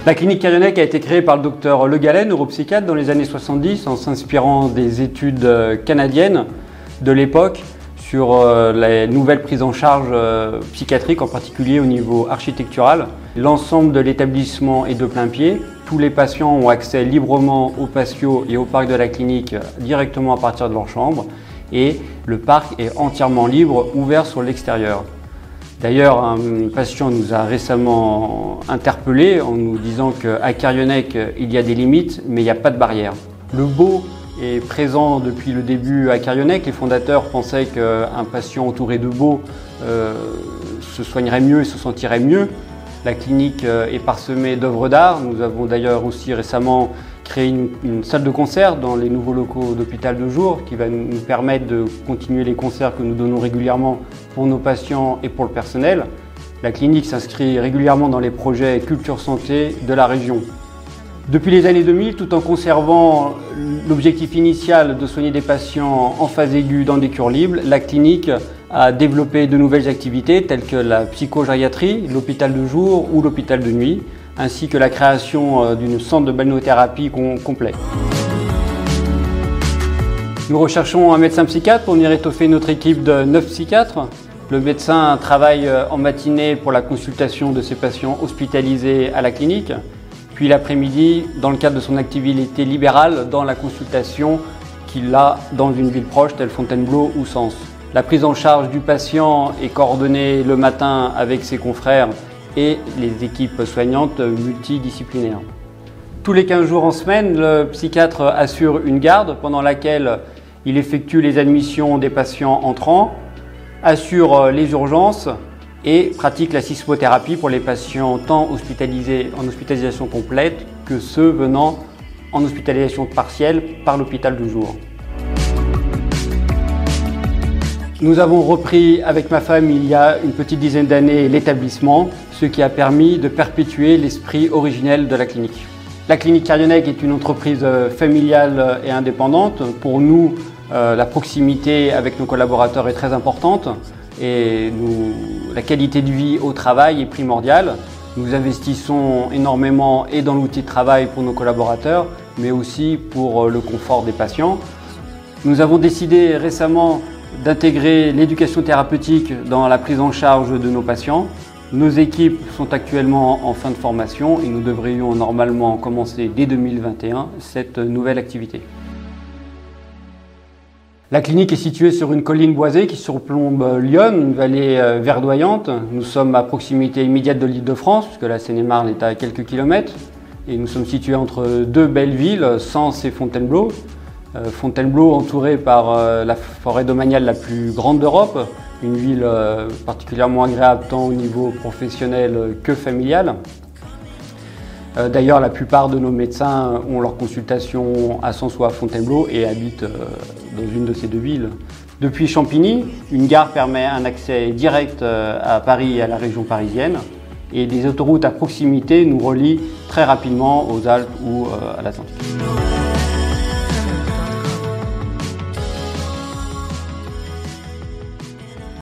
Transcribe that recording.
La clinique Carionec a été créée par le docteur Le Gallais, neuropsychiatre, dans les années 70 en s'inspirant des études canadiennes de l'époque sur les nouvelles prises en charge psychiatriques, en particulier au niveau architectural. L'ensemble de l'établissement est de plein pied. Tous les patients ont accès librement au patio et au parc de la clinique directement à partir de leur chambre. Et le parc est entièrement libre, ouvert sur l'extérieur. D'ailleurs, un patient nous a récemment interpellés en nous disant qu'à Carionec, il y a des limites, mais il n'y a pas de barrière. Le beau est présent depuis le début à Carionec. Les fondateurs pensaient qu'un patient entouré de beau se soignerait mieux et se sentirait mieux. La clinique est parsemée d'œuvres d'art. Nous avons d'ailleurs aussi récemment créé une salle de concert dans les nouveaux locaux d'hôpital de jour qui va nous permettre de continuer les concerts que nous donnons régulièrement pour nos patients et pour le personnel. La clinique s'inscrit régulièrement dans les projets Culture Santé de la région. Depuis les années 2000, tout en conservant l'objectif initial de soigner des patients en phase aiguë dans des cures libres, la clinique a développé de nouvelles activités telles que la psychogériatrie, l'hôpital de jour ou l'hôpital de nuit, ainsi que la création d'une centre de balnéothérapie complet. Nous recherchons un médecin psychiatre pour venir étoffer notre équipe de 9 psychiatres. Le médecin travaille en matinée pour la consultation de ses patients hospitalisés à la clinique, puis l'après-midi, dans le cadre de son activité libérale, dans la consultation qu'il a dans une ville proche telle Fontainebleau ou Sens. La prise en charge du patient est coordonnée le matin avec ses confrères et les équipes soignantes multidisciplinaires. Tous les 15 jours en semaine, le psychiatre assure une garde pendant laquelle il effectue les admissions des patients entrants, assure les urgences et pratique la sismothérapie pour les patients tant hospitalisés en hospitalisation complète que ceux venant en hospitalisation partielle par l'hôpital de jour. Nous avons repris avec ma femme il y a une petite dizaine d'années l'établissement, ce qui a permis de perpétuer l'esprit originel de la clinique. La clinique Carionec est une entreprise familiale et indépendante. Pour nous, la proximité avec nos collaborateurs est très importante et la qualité de vie au travail est primordiale. Nous investissons énormément et dans l'outil de travail pour nos collaborateurs, mais aussi pour le confort des patients. Nous avons décidé récemment d'intégrer l'éducation thérapeutique dans la prise en charge de nos patients. Nos équipes sont actuellement en fin de formation et nous devrions normalement commencer dès 2021 cette nouvelle activité. La clinique est située sur une colline boisée qui surplombe Lyon, une vallée verdoyante. Nous sommes à proximité immédiate de l'Île-de-France, puisque la Seine-et-Marne est à quelques kilomètres. Et nous sommes situés entre deux belles villes, Sens et Fontainebleau. Fontainebleau entourée par la forêt domaniale la plus grande d'Europe, une ville particulièrement agréable tant au niveau professionnel que familial. D'ailleurs, la plupart de nos médecins ont leur consultation à Sens ou à Fontainebleau et habitent dans une de ces deux villes. Depuis Champigny, une gare permet un accès direct à Paris et à la région parisienne et des autoroutes à proximité nous relient très rapidement aux Alpes ou à l'Atlantique.